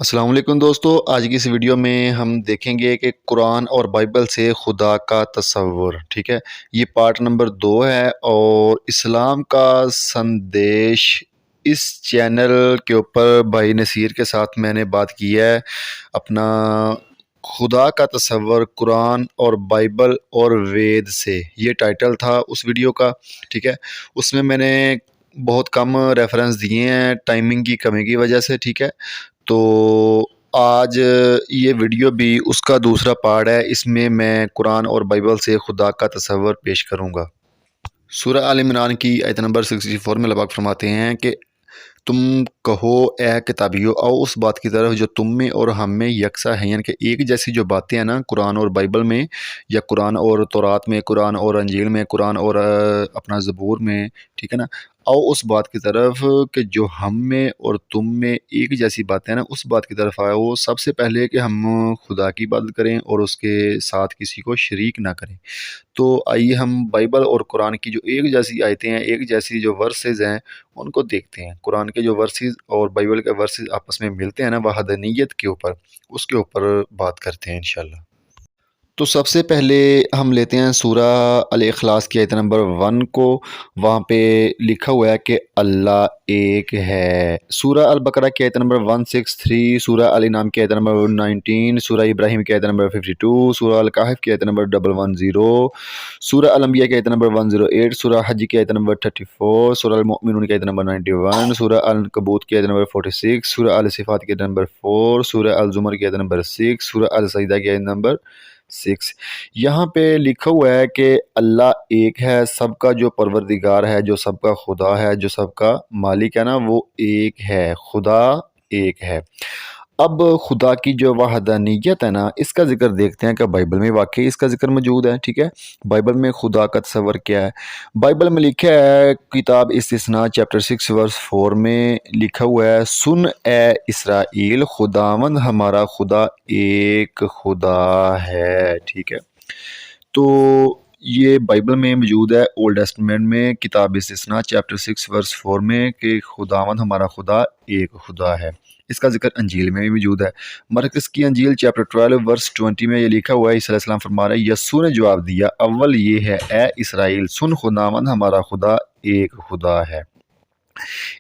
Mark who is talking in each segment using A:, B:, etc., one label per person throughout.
A: السلام علیکم دوستو، آج کی اس ویڈیو میں ہم دیکھیں گے کہ قرآن اور بائبل سے خدا کا تصور. ٹھیک ہے، یہ پارٹ نمبر 2 ہے اور اسلام کا سندیش اس چینل کے اوپر بھائی نصیر کے ساتھ میں نے بات کی ہے. اپنا خدا کا تصور قرآن اور بائبل اور وید سے، یہ ٹائٹل تھا اس ویڈیو کا. ٹھیک ہے، اس میں نے بہت کم ریفرنس دیے ہیں ٹائمنگ کی کمی کی وجہ سے. ٹھیک ہے، تو آج یہ ویڈیو بھی اس کا دوسرا پارٹ ہے. اس میں قرآن اور بائبل سے خدا کا تصور پیش کروں گا. سورہ آل عمران کی آیت نمبر 64 میں اللہ پاک فرماتے ہیں کہ تم کہو اے کتابیو آؤ اس بات کی طرف جو تم میں اور ہم میں یکساں ہے، یعنی کہ ایک جیسی جو باتیں ہیں نا قرآن اور بائبل میں، یا قرآن اور تورات میں، قرآن اور انجیل میں، قرآن اور اپنا زبور میں. ٹھیک ہے نا، آؤ اس بات کی طرف کہ جو ہم میں اور تم میں ایک جیسی باتیں ہیں نا، اس بات کی طرف آؤ. سب سے پہلے کہ ہم خدا کی عبادت کریں اور اس کے ساتھ کسی کو شریک نہ کریں. تو آئیے ہم بائبل اور قرآن کی جو ایک جیسی آیتیں ہیں، ایک جیسی جو ورسز ہیں، ان کو دیکھتے ہیں. قرآن کے جو ورسز اور بائبل کے ورسز آپس میں ملتے ہیں نا وحدانیت کے اوپر، اس کے اوپر بات کرتے ہیں انشاءاللہ. تو سب سے پہلے ہم لیتے ہیں سورہ الاخلاص کی آیت نمبر 1 کو. وہاں پہ لکھا ہوا ہے کہ اللہ ایک ہے. سورہ البقرہ کی آیت نمبر 163، سورہ الانعام کی آیت نمبر 19، سورہ ابراہیم کی آیت نمبر 52، سورہ الکہف کی آیت نمبر 110، سورہ الانبیاء کی آیت نمبر 108، سورہ حج کی آیت نمبر 34، سورہ المؤمنون کی آیت نمبر 91، سورہ العنکبوت کی آیت نمبر 46، سورہ الصفات کی آیت نمبر 4، سورہ الزمر کی آیت نمبر 6، سورہ السجدہ کی آیت نمبر 6. یہاں پہ لکھا ہوا ہے کہ اللہ ایک ہے، سب کا جو پروردگار ہے، جو سب کا خدا ہے، جو سب کا مالک ہے نا، وہ ایک ہے. خدا ایک ہے. اب خدا کی جو وحدانیت ہے نا، اس کا ذکر دیکھتے ہیں کہ بائبل میں واقعی اس کا ذکر موجود ہے. ٹھیک ہے، بائبل میں خدا کا تصور کیا ہے. بائبل میں لکھا ہے، کتاب استثناء چیپٹر 6 ورس 4 میں لکھا ہوا ہے، سن اے اسرائیل، خداوند ہمارا خدا ایک خدا ہے. ٹھیک ہے، تو یہ بائبل میں موجود ہے اولڈ ٹیسٹمنٹ میں کتاب استثناء چیپٹر 6 ورس 4 میں کہ خداوند ہمارا خدا ایک خدا ہے. اس کا ذکر انجیل میں بھی موجود ہے. مرکز کی انجیل چیپٹر 12 ورس 20 میں یہ لکھا ہوا ہے، عیسیٰ علیہ السلام فرما رہے ہیں، یسوع نے جواب دیا، اول یہ ہے اے اسرائیل، سن خداوند ہمارا خدا ایک خدا ہے.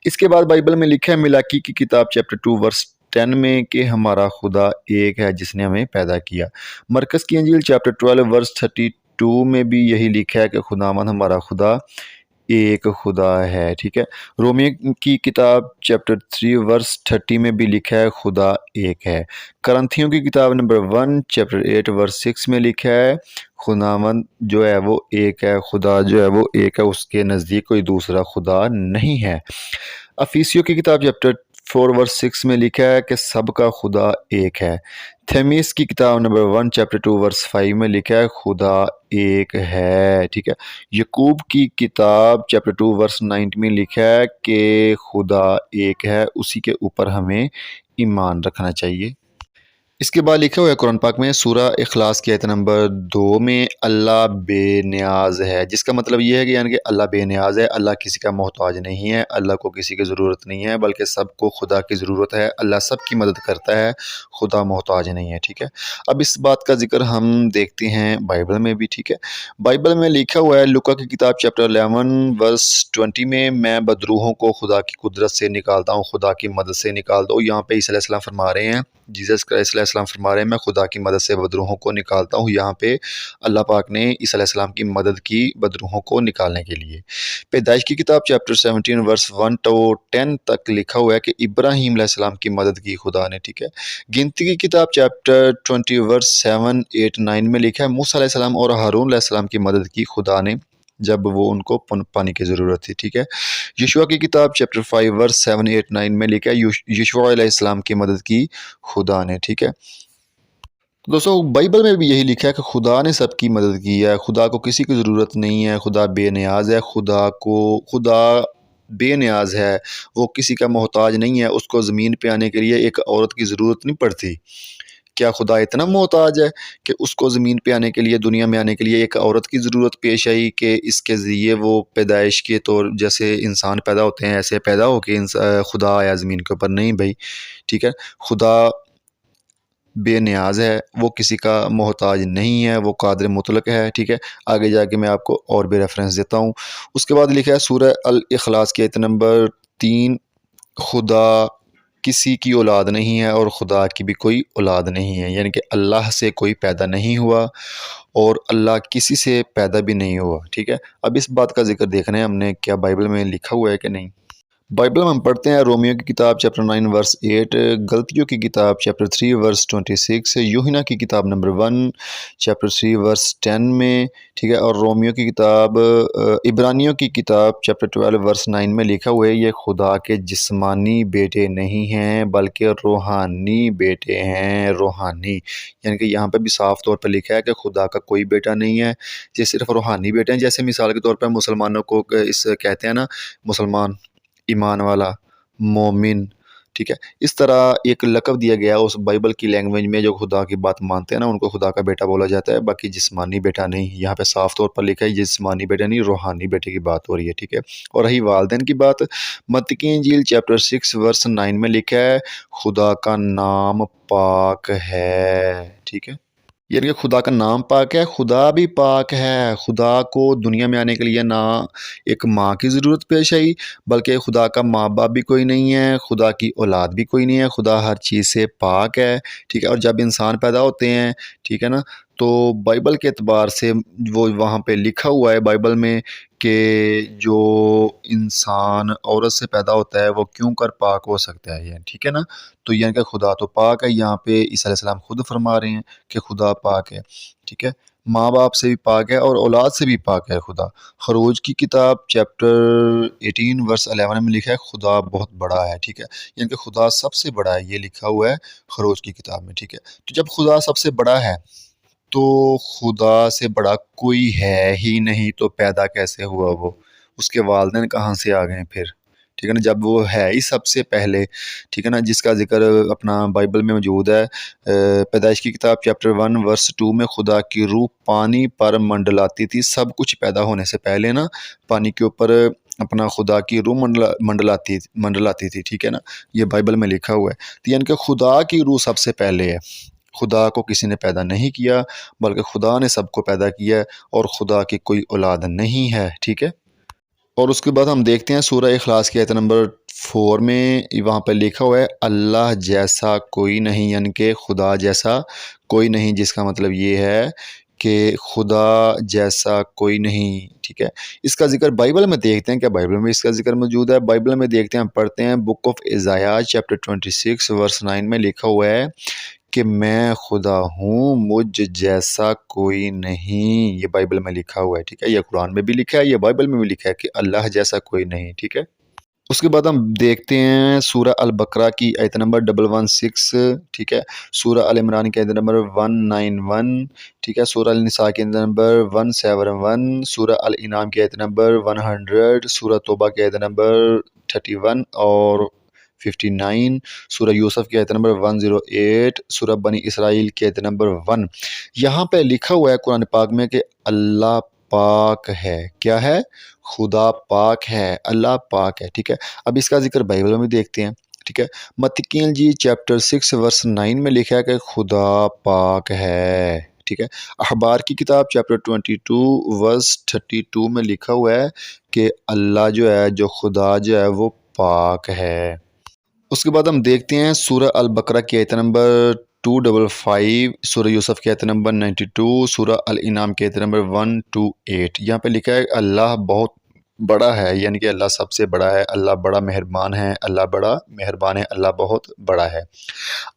A: اس کے بعد بائبل میں لکھا ہے ملاکی کی کتاب چیپٹر 2 ورس 10 میں کہ ہمارا خدا ایک ہے جس نے ہمیں پیدا کیا. مرکز کی انجیل چیپٹر 12 ورس 32 میں بھی یہی لکھا ہے کہ خداوند ہمارا خدا ایک خدا ہے. ٹھیک ہے، رومی کی کتاب چیپٹر 3 ورس 30 میں بھی لکھا ہے خدا ایک ہے. کرنتھیوں کی کتاب نمبر 1 چیپٹر 8 ورس 6 میں لکھا ہے خداوند جو ہے وہ ایک ہے، خدا جو ہے وہ ایک ہے، اس کے نزدیک کوئی دوسرا خدا نہیں ہے. افیسیوں کی کتاب چیپٹر 4 ورس 6 میں لکھا ہے کہ سب کا خدا ایک ہے. تھیمیس کی کتاب نمبر 1 چیپٹر 2 ورس 5 میں لکھا ہے خدا ایک ہے. ٹھیک ہے، یعقوب کی کتاب چیپٹر 2 ورس 9 میں لکھا ہے کہ خدا ایک ہے، اسی کے اوپر ہمیں ایمان رکھنا چاہیے. اس کے بعد لکھا ہوا ہے قرآن پاک میں سورہ اخلاص کی آیت نمبر 2 میں، اللہ بے نیاز ہے، جس کا مطلب یہ ہے کہ یعنی کہ اللہ بے نیاز ہے، اللہ کسی کا محتاج نہیں ہے، اللہ کو کسی کی ضرورت نہیں ہے، بلکہ سب کو خدا کی ضرورت ہے. اللہ سب کی مدد کرتا ہے، خدا محتاج نہیں ہے. ٹھیک ہے، اب اس بات کا ذکر ہم دیکھتے ہیں بائبل میں بھی. ٹھیک ہے، بائبل میں لکھا ہوا ہے لوکا کی کتاب چیپٹر 11 ورس 20 میں بدروحوں کو خدا کی قدرت سے نکالتا ہوں، خدا کی مدد سے نکالتا ہوں. یہاں پہ عیسیٰ علیہ السلام فرما رہے ہیں، جیسس کرائسٹ علیہ السلام فرما رہے ہیں، میں خدا کی مدد سے بدروحوں کو نکالتا ہوں. یہاں پہ اللہ پاک نے عیسیٰ علیہ السلام کی مدد کی بدروحوں کو نکالنے کے لیے. پیدائش کی کتاب چیپٹر 17 ورس 1 to 10 تک لکھا ہوا ہے کہ ابراہیم علیہ السلام کی مدد کی خدا نے. ٹھیک ہے، گنتی کی کتاب چیپٹر 20 ورس 7 8 9 میں لکھا ہے موسیٰ علیہ السلام اور ہارون علیہ السلام کی مدد کی خدا نے جب وہ ان کو پانی کی ضرورت تھی. ٹھیک ہے، یشوع کی کتاب چیپٹر 5 ورس 7 8 9 میں لکھا ہے یشوع علیہ السلام کی مدد کی خدا نے. ٹھیک ہے دوستو، بائبل میں بھی یہی لکھا ہے کہ خدا نے سب کی مدد کی ہے، خدا کو کسی کی ضرورت نہیں ہے، خدا بے نیاز ہے، خدا بے نیاز ہے، وہ کسی کا محتاج نہیں ہے. اس کو زمین پہ آنے کے لیے ایک عورت کی ضرورت نہیں پڑتی. کیا خدا اتنا محتاج ہے کہ اس کو زمین پہ آنے کے لیے، دنیا میں آنے کے لیے ایک عورت کی ضرورت پیش آئی کہ اس کے ذریعے وہ پیدائش کے طور جیسے انسان پیدا ہوتے ہیں ایسے پیدا ہو کے خدا آیا زمین کے اوپر؟ نہیں بھائی. ٹھیک ہے، خدا بے نیاز ہے، وہ کسی کا محتاج نہیں ہے، وہ قادر مطلق ہے، ٹھیک ہے۔ آگے جا کے میں آپ کو اور بھی ریفرنس دیتا ہوں۔ اس کے بعد لکھا ہے سورہ الاخلاص کی آیت نمبر 3، خدا کسی کی اولاد نہیں ہے اور خدا کی بھی کوئی اولاد نہیں ہے، یعنی کہ اللہ سے کوئی پیدا نہیں ہوا اور اللہ کسی سے پیدا بھی نہیں ہوا، ٹھیک ہے۔ اب اس بات کا ذکر دیکھنا ہے ہم نے کیا بائبل میں لکھا ہوا ہے کہ نہیں۔ بائبل میں ہم پڑھتے ہیں رومیو کی کتاب چیپٹر 9 ورس 8، غلطیوں کی کتاب چیپٹر 3 ورس 26، یوحنا کی کتاب نمبر 1 چیپٹر 3 ورس 10 میں، ٹھیک ہے، اور رومیو کی کتاب عبرانیوں کی کتاب چیپٹر 12 ورس 9 میں لکھا ہوا ہے یہ خدا کے جسمانی بیٹے نہیں ہیں بلکہ روحانی بیٹے ہیں، روحانی، یعنی کہ یہاں پہ بھی صاف طور پہ لکھا ہے کہ خدا کا کوئی بیٹا نہیں ہے، یہ صرف روحانی بیٹے ہیں۔ جیسے مثال کے طور پہ مسلمانوں کو اس کہتے ہیں نا، مسلمان، ایمان والا، مومن، ٹھیک ہے، اس طرح ایک لقب دیا گیا اس بائبل کی لینگویج میں جو خدا کی بات مانتے ہیں نا ان کو خدا کا بیٹا بولا جاتا ہے، باقی جسمانی بیٹا نہیں۔ یہاں پہ صاف طور پر لکھا ہے جسمانی بیٹا نہیں، روحانی بیٹے کی بات ہو رہی ہے، ٹھیک ہے۔ اور رہی والدین کی بات، متی کی انجیل چیپٹر 6 ورس 9 میں لکھا ہے خدا کا نام پاک ہے، ٹھیک ہے، یعنی کہ خدا کا نام پاک ہے، خدا بھی پاک ہے۔ خدا کو دنیا میں آنے کے لیے نہ ایک ماں کی ضرورت پیش آئی بلکہ خدا کا ماں باپ بھی کوئی نہیں ہے، خدا کی اولاد بھی کوئی نہیں ہے، خدا ہر چیز سے پاک ہے، ٹھیک ہے۔ اور جب انسان پیدا ہوتے ہیں، ٹھیک ہے نا، تو بائبل کے اعتبار سے وہ وہاں پہ لکھا ہوا ہے بائبل میں کہ جو انسان عورت سے پیدا ہوتا ہے وہ کیوں کر پاک ہو سکتا ہے، یعنی ٹھیک ہے نا۔ تو یعنی کہ خدا تو پاک ہے، یہاں پہ عیسیٰ علیہ السلام خود فرما رہے ہیں کہ خدا پاک ہے، ٹھیک ہے، ماں باپ سے بھی پاک ہے اور اولاد سے بھی پاک ہے خدا۔ خروج کی کتاب چیپٹر 18 ورس 11 میں لکھا ہے خدا بہت بڑا ہے، ٹھیک ہے، یعنی کہ خدا سب سے بڑا ہے، یہ لکھا ہوا ہے خروج کی کتاب میں، ٹھیک ہے۔ تو جب خدا سب سے بڑا ہے تو خدا سے بڑا کوئی ہے ہی نہیں، تو پیدا کیسے ہوا وہ، اس کے والدین کہاں سے آ گئے پھر، ٹھیک ہے نا، جب وہ ہے ہی سب سے پہلے، ٹھیک ہے نا، جس کا ذکر اپنا بائبل میں موجود ہے۔ پیدائش کی کتاب چیپٹر 1 ورس 2 میں خدا کی روح پانی پر منڈلاتی تھی، سب کچھ پیدا ہونے سے پہلے نا پانی کے اوپر اپنا خدا کی روح منڈلاتی تھی، ٹھیک ہے نا، یہ بائبل میں لکھا ہوا ہے۔ تو یعنی کہ خدا کی روح سب سے پہلے ہے، خدا کو کسی نے پیدا نہیں کیا بلکہ خدا نے سب کو پیدا کیا ہے اور خدا کی کوئی اولاد نہیں ہے، ٹھیک ہے۔ اور اس کے بعد ہم دیکھتے ہیں سورہ اخلاص کی آیت نمبر 4 میں، وہاں پہ لکھا ہوا ہے اللہ جیسا کوئی نہیں، یعنی کہ خدا جیسا کوئی نہیں، جس کا مطلب یہ ہے کہ خدا جیسا کوئی نہیں، ٹھیک ہے۔ اس کا ذکر بائبل میں دیکھتے ہیں، کیا بائبل میں اس کا ذکر موجود ہے؟ بائبل میں دیکھتے ہیں، ہم پڑھتے ہیں بک آف ایزائیا چیپٹر 26 ورس 9 میں لکھا ہوا ہے کہ میں خدا ہوں، مجھ جیسا کوئی نہیں، یہ بائبل میں لکھا ہوا ہے، ٹھیک ہے، یہ قرآن میں بھی لکھا ہے، یہ بائبل میں بھی لکھا ہے کہ اللہ جیسا کوئی نہیں، ٹھیک ہے۔ اس کے بعد ہم دیکھتے ہیں سورہ البقرہ کی آیت نمبر 116، ٹھیک ہے، سورہ ال عمران کی آیت نمبر 191، ٹھیک ہے، سورہ النساء کی آیت نمبر 171، سورہ الانعام کی آیت نمبر 100، سورہ توبہ کی آیت نمبر 31 اور 59، سورہ یوسف کی آیت نمبر 108، سورہ بنی اسرائیل کی آیت نمبر 1۔ یہاں پہ لکھا ہوا ہے قرآن پاک میں کہ اللہ پاک ہے، کیا ہے؟ خدا پاک ہے، اللہ پاک ہے، ٹھیک ہے۔ اب اس کا ذکر بائبل میں دیکھتے ہیں، ٹھیک ہے، متی کی انجیل چیپٹر 6 ورس 9 میں لکھا ہے کہ خدا پاک ہے، ٹھیک ہے۔ اخبار کی کتاب چیپٹر 22 ورس 32 میں لکھا ہوا ہے کہ اللہ جو ہے، جو خدا جو ہے وہ پاک ہے۔ اس کے بعد ہم دیکھتے ہیں سورہ البقرہ کی آیت نمبر 255، سورہ یوسف کی آیت نمبر 92، سورہ الانعام کی آیت نمبر 128۔ یہاں پہ لکھا ہے اللہ بہت بڑا ہے، یعنی کہ اللہ سب سے بڑا ہے، اللہ بڑا مہربان ہے، اللہ بڑا مہربان ہے، اللہ بہت بڑا ہے۔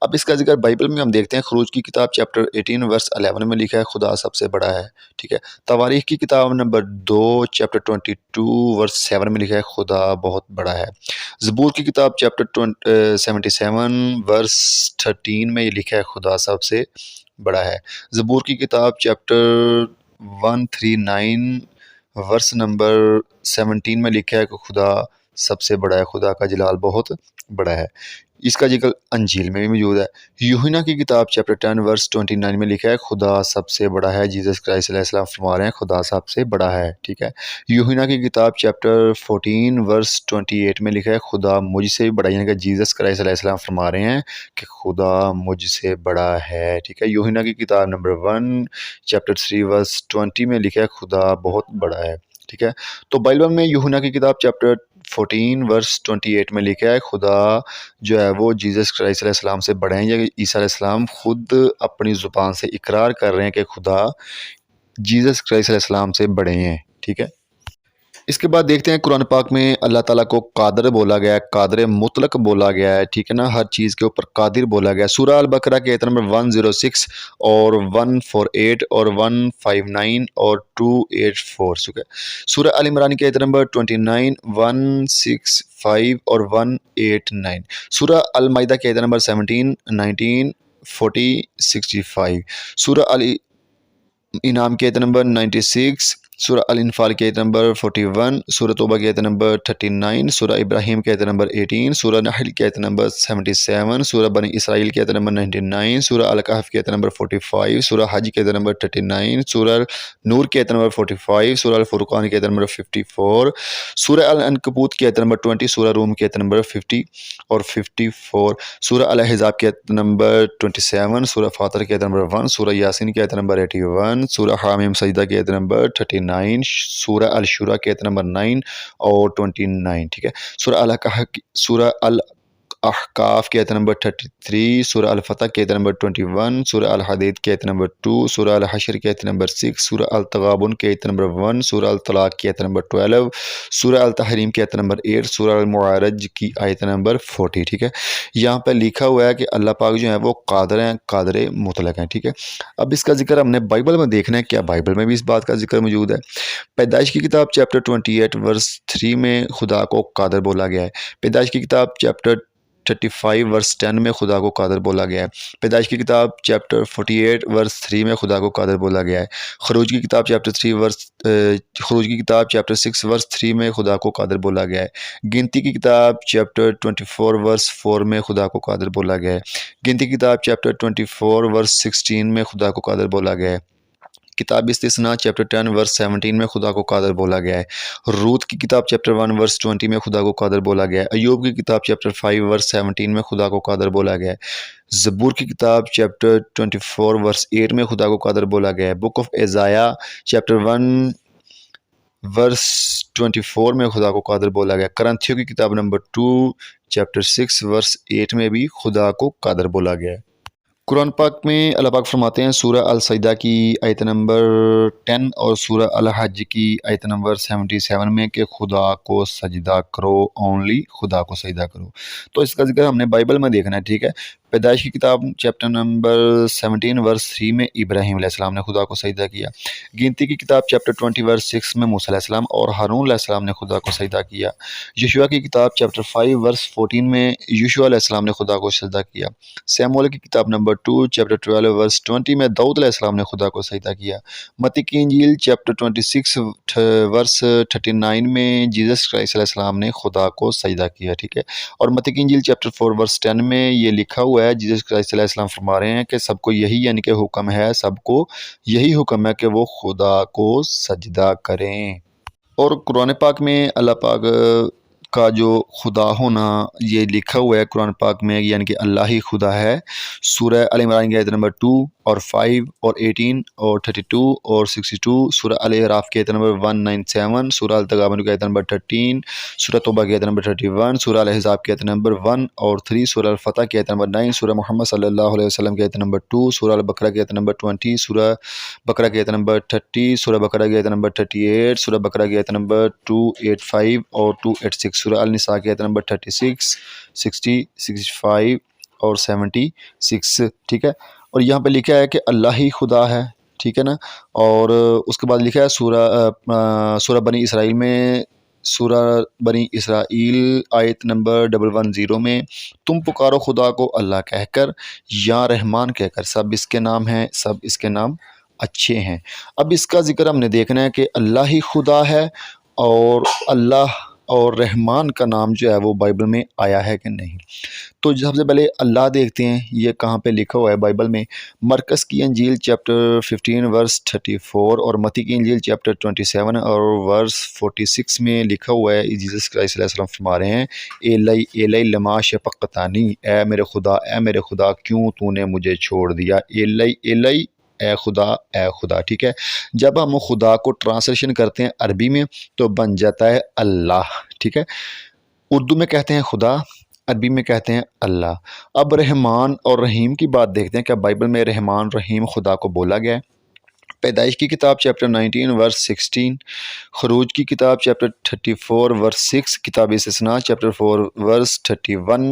A: اب اس کا ذکر بائبل میں ہم دیکھتے ہیں خروج کی کتاب چیپٹر 18 ورس 11 میں لکھا ہے خدا سب سے بڑا ہے، ٹھیک ہے۔ تواریخ کی کتاب نمبر 2 چیپٹر 22 ورس 7 میں لکھا ہے خدا بہت بڑا ہے۔ زبور کی کتاب چیپٹر 77 ورس 13 میں یہ لکھا ہے خدا سب سے بڑا ہے۔ زبور کی کتاب چیپٹر 139 ورس نمبر 17 میں لکھا ہے کہ خدا سب سے بڑا ہے، خدا کا جلال بہت بڑا ہے۔ اس کا ذکر انجیل میں بھی موجود ہے۔ یوحنا کی کتاب چیپٹر 10 ورس 29 میں لکھا ہے خدا سب سے بڑا ہے۔ جیسس کرائسٹ علیہ السلام فرما رہے ہیں خدا سب سے بڑا ہے، ٹھیک ہے۔ یوحنا کی کتاب چیپٹر 14 ورس 28 میں لکھا ہے خدا مجھ سے بھی بڑا، یعنی کہ جیسس کرائسٹ علیہ السلام فرما رہے ہیں کہ خدا مجھ سے بڑا ہے، ٹھیک ہے۔ یوحنا کی کتاب نمبر 1 چیپٹر 3 ورس 20 میں لکھا ہے خدا بہت بڑا ہے، ٹھیک ہے۔ تو بائبل میں یوحنا کی کتاب چیپٹر 14 ورس 28 میں لکھا ہے خدا جو ہے وہ جیسس کرائسٹ علیہ السلام سے بڑے ہیں، یا عیسیٰ علیہ السلام خود اپنی زبان سے اقرار کر رہے ہیں کہ خدا جیسس کرائسٹ علیہ السلام سے بڑے ہیں، ٹھیک ہے۔ اس کے بعد دیکھتے ہیں قرآن پاک میں اللہ تعالیٰ کو قادر بولا گیا ہے، قادر مطلق بولا گیا ہے، ٹھیک ہے نا، ہر چیز کے اوپر قادر بولا گیا ہے۔ سورہ البقرہ کے آیت نمبر 106 اور 148 اور 159 اور 284، ٹھیک ہے۔ سورہ ال عمران کے آیت نمبر 29 165 اور 189، سورہ المائدہ کے آیت نمبر 17 19 40 65، سورہ انعام کے آیت نمبر 96، سورہ الانفال کے آیت نمبر 41، سورہ توبہ کے آیت نمبر 39، سورہ ابراہیم کے آیت نمبر 18، سورہ نحل کے آیت نمبر 77، سورہ بنی اسرائیل کے آیت نمبر 99، سورہ الکہف کے آیت نمبر 45، سورہ حج کے آیت نمبر 39، سورہ نور کے آیت نمبر 45، سورہ الفرقان کے آیت نمبر 54، سورہ العنکبوت کے آیت نمبر 20، سورہ روم کے آیت نمبر 50 اور 54، سورہ الاحزاب کے آیت نمبر 27، سورہ فاطر کے آیت نمبر 1، سورہ یاسین کے آیت نمبر 81، سورہ حامیم سجدہ کے آیت نمبر 39، سورہ الشورى کے آیت نمبر 9 اور 29، ٹھیک ہے۔ سورہ الاحقاف کے آیت نمبر 33، سورہ الفتح کے آیت نمبر 21، سورہ الحدید کے آیت نمبر 2، سورہ الحشر کے آیت نمبر 6، سورہ التغابن کے آیت نمبر 1، سورہ الطلاق کے آیت نمبر 12، سورہ التحریم کے آیت نمبر 8، سورہ المعارج کی آیت نمبر 40، ٹھیک ہے۔ یہاں پہ لکھا ہوا ہے کہ اللہ پاک جو ہے وہ قادر ہیں، قادر مطلق ہیں، ٹھیک ہے۔ اب اس کا ذکر ہم نے بائبل میں دیکھنا ہے، کیا بائبل میں بھی اس بات کا ذکر موجود ہے؟ پیدائش کی کتاب چیپٹر 28 ورس 3 میں خدا کو قادر بولا گیا ہے۔ پیدائش کی کتاب چیپٹر 35 ورس 10 میں خدا کو قادر بولا گیا ہے۔ پیدائش کی کتاب چیپٹر 48 ورس 3 میں خدا کو قادر بولا گیا ہے۔ خروج کی کتاب چیپٹر 6 ورس 3 میں خدا کو قادر بولا گیا ہے۔ گنتی کی کتاب چیپٹر 24 ورس 4 میں خدا کو قادر بولا گیا ہے۔ گنتی کی کتاب چیپٹر 24 ورس 16 میں خدا کو قادر بولا گیا ہے۔ کتاب استثناء چیپٹر 10 ورس 17 میں خدا کو قادر بولا گیا ہے۔ روت کی کتاب چیپٹر 1 ورس 20 میں خدا کو قادر بولا گیا ہے۔ ایوب کی کتاب چیپٹر 5 ورس 17 میں خدا کو قادر بولا گیا ہے۔ زبور کی کتاب چیپٹر 24 ورس 8 میں خدا کو قادر بولا گیا ہے۔ بک آف ایزائیا چیپٹر 1 ورس 24 میں خدا کو قادر بولا گیا ہے۔ کرنتھیوں کی کتاب نمبر 2 چیپٹر 6 ورس 8 میں بھی خدا کو قادر بولا گیا ہے۔ قرآن پاک میں اللہ پاک فرماتے ہیں سورہ السجدہ کی آیت نمبر 10 اور سورہ الحج کی آیت نمبر 77 میں کہ خدا کو سجدہ کرو، اونلی خدا کو سجدہ کرو۔ تو اس کا ذکر ہم نے بائبل میں دیکھنا ہے، ٹھیک ہے۔ پیدائش کی کتاب چیپٹر نمبر 17 ورس 3 میں ابراہیم علیہ السلام نے خدا کو سجدہ کیا۔ گنتی کی کتاب چیپٹر 20 ورس 6 میں موسیٰ علیہ السلام اور ہارون علیہ السلام نے خدا کو سجدہ کیا۔ یشوع کی کتاب چیپٹر 5 ورس 14 میں یشوع علیہ السلام نے خدا کو سجدہ کیا۔ سیموئیل کی کتاب نمبر 2 چیپٹر 12 ورس 20 میں داؤد علیہ السلام نے خدا کو سجدہ کیا۔ متی کی انجیل چیپٹر 26 ورس 39 میں جیسس کرائسٹ علیہ السلام نے خدا کو سجدہ کیا، ٹھیک ہے۔ اور متی کی انجیل چیپٹر 4 ورس 10 میں یہ لکھا ہوا ہے، جیسس کرائسٹ علیہ السلام فرما رہے ہیں کہ سب کو یہی یعنی کہ حکم ہے، سب کو یہی حکم ہے کہ وہ خدا کو سجدہ کریں۔ اور قرآن پاک میں اللہ پاک کا جو خدا ہونا یہ لکھا ہوا ہے قرآن پاک میں، یعنی کہ اللہ ہی خدا ہے۔ سورہ ال عمران کی آیت نمبر 2 اور 5 اور 18 اور 32 اور 62، سورہ الاعراف کی آیت نمبر 197، سورہ التغابن کی آیت نمبر 13، سورہ توبہ کی آیت نمبر 31، سورہ الاحزاب کی آیت نمبر 1 اور 3، سورہ الفتح کی آیت نمبر 9، سورہ محمد صلی اللہ علیہ وسلم کی آیت نمبر 2، سورہ البقرہ کی آیت نمبر 20، سورہ بقرہ کی آیت نمبر 30، سورہ بقرہ کی آیت نمبر 38، سورہ بقرہ کی آیت نمبر 285 اور 286، سورہ النساء کی آیت نمبر 36، 60، 65 اور 76، ٹھیک ہے۔ اور یہاں پہ لکھا ہے کہ اللہ ہی خدا ہے، ٹھیک ہے نا۔ اور اس کے بعد لکھا ہے سورہ بنی اسرائیل میں، سورہ بنی اسرائیل آیت نمبر 110 میں، تم پکارو خدا کو اللہ کہہ کر، یا رحمان کہہ کر، سب اس کے نام ہیں، سب اس کے نام اچھے ہیں۔ اب اس کا ذکر ہم نے دیکھنا ہے کہ اللہ ہی خدا ہے، اور اللہ اور رحمان کا نام جو ہے وہ بائبل میں آیا ہے کہ نہیں؟ تو سب سے پہلے اللہ دیکھتے ہیں یہ کہاں پہ لکھا ہوا ہے بائبل میں۔ مرکز کی انجیل چیپٹر 15 ورس 34 اور متی کی انجیل چیپٹر 27 اور ورس 46 میں لکھا ہوا ہے، جیسس کرائسٹ علیہ السلام فرما رہے ہیں، ایلی ایلی لما شفقتانی، اے میرے خدا کیوں تو نے مجھے چھوڑ دیا، ایلی ایلی اے خدا، ٹھیک ہے۔ جب ہم خدا کو ٹرانسلیشن کرتے ہیں عربی میں تو بن جاتا ہے اللہ، ٹھیک ہے۔ اردو میں کہتے ہیں خدا، عربی میں کہتے ہیں اللہ۔ اب رحمان اور رحیم کی بات دیکھتے ہیں کہ بائبل میں رحمان رحیم خدا کو بولا گیا ہے۔ پیدائش کی کتاب چیپٹر 19 ورس 16، خروج کی کتاب چیپٹر 34 ورس 6، کتاب استثناء چیپٹر 4 ورس 31،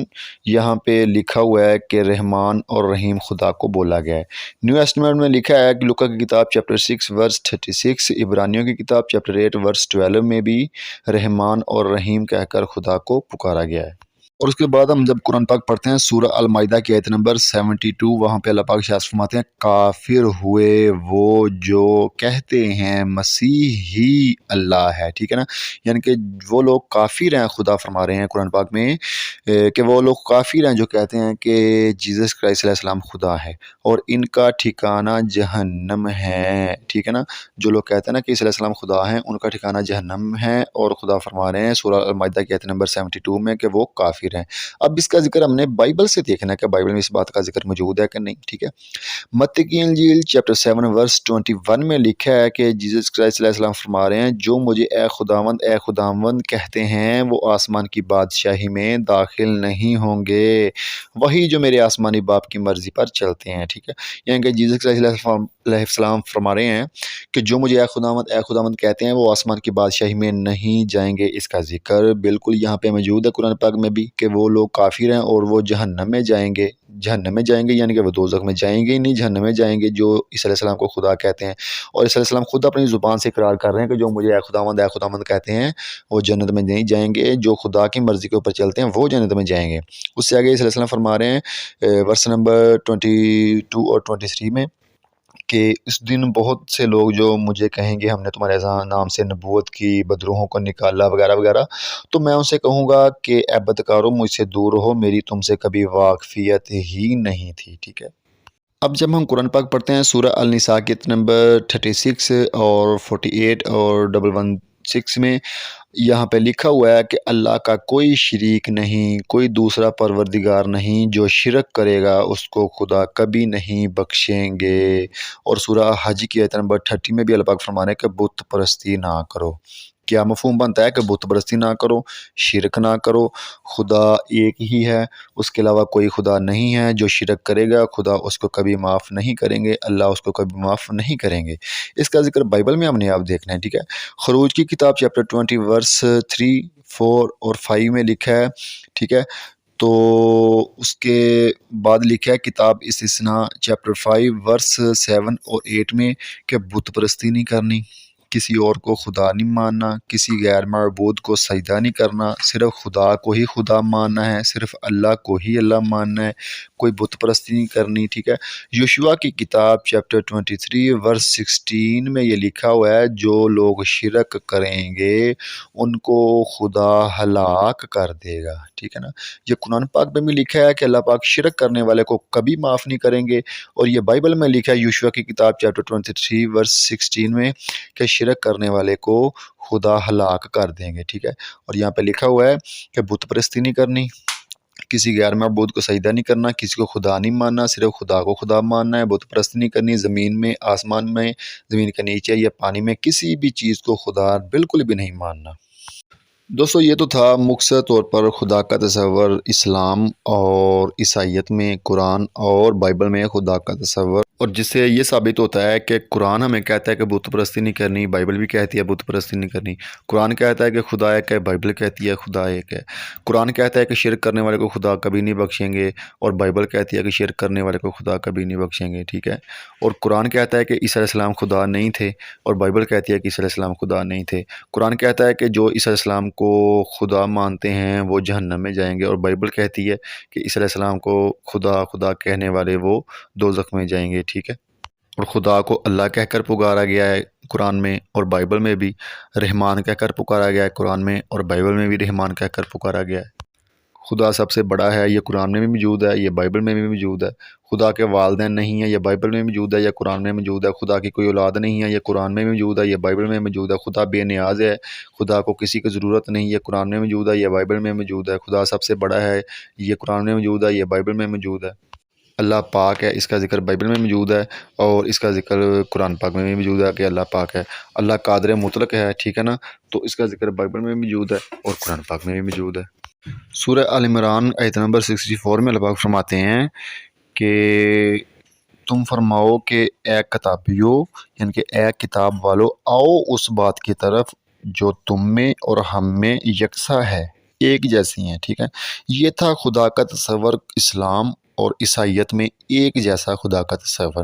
A: یہاں پہ لکھا ہوا ہے کہ رحمان اور رحیم خدا کو بولا گیا ہے۔ نیو ایسٹمنٹ میں لکھا ہے کہ لوکا کی کتاب چیپٹر 6 ورس 36، عبرانیوں کی کتاب چیپٹر 8 ورس 12 میں بھی رحمان اور رحیم کہہ کر خدا کو پکارا گیا ہے۔ اور اس کے بعد ہم جب قرآن پاک پڑھتے ہیں سورہ المائدہ کی آیت نمبر 72، وہاں پہ اللہ پاک ارشاد فرماتے ہیں، کافر ہوئے وہ جو کہتے ہیں مسیح ہی اللہ ہے، ٹھیک ہے نا۔ یعنی کہ وہ لوگ کافر ہیں، خدا فرما رہے ہیں قرآن پاک میں کہ وہ لوگ کافر ہیں جو کہتے ہیں کہ جیسس کرائسٹ علیہ السلام خدا ہے اور ان کا ٹھکانہ جہنم ہے، ٹھیک ہے نا۔ جو لوگ کہتے ہیں نا کہ عیسی علیہ السلام خدا ہیں، ان کا ٹھکانہ جہنم ہے، اور خدا فرما رہے ہیں سورہ المائدہ کی آیت نمبر 72 میں کہ وہ کافر ہیں۔ اب اس کا ذکر ہم نے بائبل سے دیکھنا ہے کہ بائبل میں اس بات کا ذکر موجود ہے کہ نہیں، ٹھیک ہے۔ متی کی انجیل چیپٹر 7 ورس 21 میں لکھا ہے کہ جیسس کرائسٹ علیہ السلام فرما رہے ہیں، جو مجھے اے خداوند کہتے ہیں وہ آسمان کی بادشاہی میں داخل نہیں ہوں گے، وہی جو میرے آسمانی باپ کی مرضی پر چلتے ہیں، ٹھیک ہے۔ یعنی کہ جیسس کرائسٹ علیہ السلام فرما رہے ہیں کہ جو مجھے اے خداوند کہتے ہیں وہ آسمان کی بادشاہی میں نہیں جائیں گے۔ اس کا ذکر بالکل یہاں پہ موجود ہے قرآن پاک میں بھی کہ وہ لوگ کافر ہیں اور وہ جہنم میں جائیں گے، یعنی کہ وہ دوزخ میں جائیں گے ہی نہیں، جہنم میں جائیں گے جو عیسی علیہ السلام کو خدا کہتے ہیں۔ اور عیسی علیہ السلام خود اپنی زبان سے اقرار کر رہے ہیں کہ جو مجھے اے خداوند کہتے ہیں وہ جنت میں نہیں جائیں گے، جو خدا کی مرضی کے اوپر چلتے ہیں وہ جنت میں جائیں گے۔ اس سے آگے عیسی علیہ السلام فرما رہے ہیں ورس نمبر 22 اور 23 میں کہ اس دن بہت سے لوگ جو مجھے کہیں گے ہم نے تمہارے نام سے نبوت کی، بدروحوں کو نکالا وغیرہ وغیرہ، تو میں ان سے کہوں گا کہ اے بدکارو مجھ سے دور رہو، میری تم سے کبھی واقفیت ہی نہیں تھی، ٹھیک ہے۔ اب جب ہم قرآن پاک پڑھتے ہیں سورہ النساء کی نمبر 36 اور 48 اور 116 میں یہاں پہ لکھا ہوا ہے کہ اللہ کا کوئی شریک نہیں، کوئی دوسرا پروردگار نہیں، جو شرک کرے گا اس کو خدا کبھی نہیں بخشیں گے۔ اور سورہ حج کی آیت نمبر 30 میں بھی اللہ پاک فرمانے کہ بت پرستی نہ کرو۔ کیا مفہوم بنتا ہے کہ بت پرستی نہ کرو، شرک نہ کرو، خدا ایک ہی ہے، اس کے علاوہ کوئی خدا نہیں ہے، جو شرک کرے گا خدا اس کو کبھی معاف نہیں کریں گے، اللہ اس کو کبھی معاف نہیں کریں گے۔ اس کا ذکر بائبل میں ہم نے آپ دیکھنا ہے، ٹھیک ہے۔ خروج کی کتاب چیپٹر 20 ورس 3، 4 اور 5 میں لکھا ہے، ٹھیک ہے۔ تو اس کے بعد لکھا ہے کتاب استثناء چیپٹر 5 ورس 7 اور 8 میں کہ بت پرستی نہیں کرنی، کسی اور کو خدا نہیں ماننا، کسی غیر معبود کو سجدہ نہیں کرنا، صرف خدا کو ہی خدا ماننا ہے، صرف اللہ کو ہی اللہ ماننا ہے، کوئی بت پرستی نہیں کرنی، ٹھیک ہے۔ یوشوا کی کتاب چیپٹر 23 ورس 16 میں یہ لکھا ہوا ہے، جو لوگ شرک کریں گے ان کو خدا ہلاک کر دے گا، ٹھیک ہے نا۔ یہ قرآن پاک میں بھی لکھا ہے کہ اللہ پاک شرک کرنے والے کو کبھی معاف نہیں کریں گے، اور یہ بائبل میں لکھا ہے یوشوا کی کتاب چیپٹر 23 ورس 16 میں کہ شرک کرنے والے کو خدا ہلاک کر دیں گے، ٹھیک ہے۔ اور یہاں پہ لکھا ہوا ہے کہ بت پرستی نہیں کرنی، کسی غیر معبود کو سجدہ نہیں کرنا، کسی کو خدا نہیں ماننا، صرف خدا کو خدا ماننا ہے، بت پرستی نہیں کرنی، زمین میں، آسمان میں، زمین کے نیچے یا پانی میں کسی بھی چیز کو خدا بالکل بھی نہیں ماننا۔ دوستو یہ تو تھا مختصر طور پر خدا کا تصور اسلام اور عیسائیت میں، قرآن اور بائبل میں خدا کا تصور، اور جس سے یہ ثابت ہوتا ہے کہ قرآن ہمیں کہتا ہے کہ بت پرستی نہیں کرنی، بائبل بھی کہتی ہے بت پرستی نہیں کرنی۔ قرآن کہتا ہے کہ خدا ایک ہے، بائبل کہتی ہے خدا ایک ہے۔ قرآن کہتا ہے کہ شرک کرنے والے کو خدا کبھی نہیں بخشیں گے، اور بائبل کہتی ہے کہ شرک کرنے والے کو خدا کبھی نہیں بخشیں گے، ٹھیک ہے۔ اور قرآن کہتا ہے کہ عیسی علیہ السلام خدا نہیں تھے، اور بائبل کہتی ہے کہ عیسی علیہ السلام خدا نہیں تھے۔ قرآن کہتا ہے کہ جو عیسی علیہ السلام کو خدا مانتے ہیں وہ جہنم میں جائیں گے، اور بائبل کہتی ہے کہ عیسی علیہ السلام کو خدا خدا کہنے والے وہ دوزخ میں جائیں گے، ٹھیک ہے۔ اور خدا کو اللہ کہہ کر پکارا گیا ہے، قرآن میں اور بائبل میں بھی رحمان کہہ کر پکارا گیا ہے، قرآن میں اور بائبل میں بھی رحمان کہہ کر پکارا گیا ہے۔ خدا سب سے بڑا ہے، یہ قرآن میں بھی موجود ہے، یہ بائبل میں بھی موجود ہے۔ خدا کے والدین نہیں ہیں، یہ بائبل میں موجود ہے، یہ قرآن میں موجود ہے۔ خدا کی کوئی اولاد نہیں ہے، یہ قرآن میں موجود ہے، یہ بائبل میں موجود ہے۔ خدا بے نیاز ہے، خدا کو کسی کی ضرورت نہیں، یہ قرآن میں موجود ہے، یہ بائبل میں موجود ہے۔ خدا سب سے بڑا ہے، یہ قرآن میں موجود ہے، یہ بائبل میں موجود ہے۔ اللہ پاک ہے، اس کا ذکر بائبل میں موجود ہے اور اس کا ذکر قرآن پاک میں بھی موجود ہے کہ اللہ پاک ہے۔ اللہ قادر مطلق ہے، ٹھیک ہے نا، تو اس کا ذکر بائبل میں موجود ہے اور قرآن پاک میں بھی موجود ہے۔ سورہ آل عمران آیت نمبر 64 میں اللہ پاک فرماتے ہیں کہ تم فرماؤ کہ اے کتابیو، یعنی کہ اے کتاب والو، آؤ اس بات کی طرف جو تم میں اور ہم میں یکساں ہے، ایک جیسی ہیں، ٹھیک ہے۔ یہ تھا خدا کا تصور اسلام اور عیسائیت میں ایک جیسا خدا کا تصور۔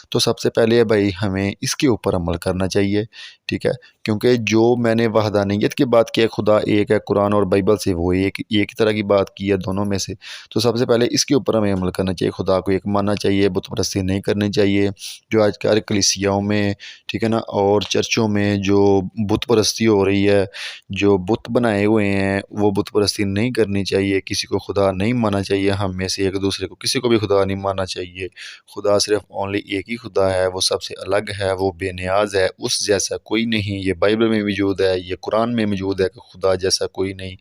A: تو سب سے پہلے بھائی ہمیں اس کے اوپر عمل کرنا چاہیے، ٹھیک ہے، کیونکہ جو میں نے وحدانیت کی بات کی ہے، خدا ایک ہے، قرآن اور بائبل سے وہ ایک ہی طرح کی بات کی ہے دونوں میں سے، تو سب سے پہلے اس کے اوپر ہمیں عمل کرنا چاہیے، خدا کو ایک ماننا چاہیے، بت پرستی نہیں کرنی چاہیے۔ جو آج کل کلیسیاؤں میں، ٹھیک ہے نا، اور چرچوں میں جو بت پرستی ہو رہی ہے، جو بت بنائے ہوئے ہیں، وہ بت پرستی نہیں کرنی چاہیے، کسی کو خدا نہیں ماننا چاہیے، ہم میں سے ایک دوسرے کو کسی کو بھی خدا نہیں ماننا چاہیے۔ خدا صرف اونلی ایک ہی خدا ہے، وہ سب سے الگ ہے، وہ بے نیاز ہے، اس جیسا کوئی نہیں۔ یہ بائبل میں موجود ہے، یہ قرآن میں موجود ہے کہ خدا جیسا کوئی نہیں۔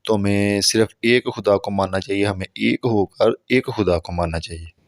A: تو ہمیں صرف ایک خدا کو ماننا چاہیے، ہمیں ایک ہو کر ایک خدا کو ماننا چاہیے۔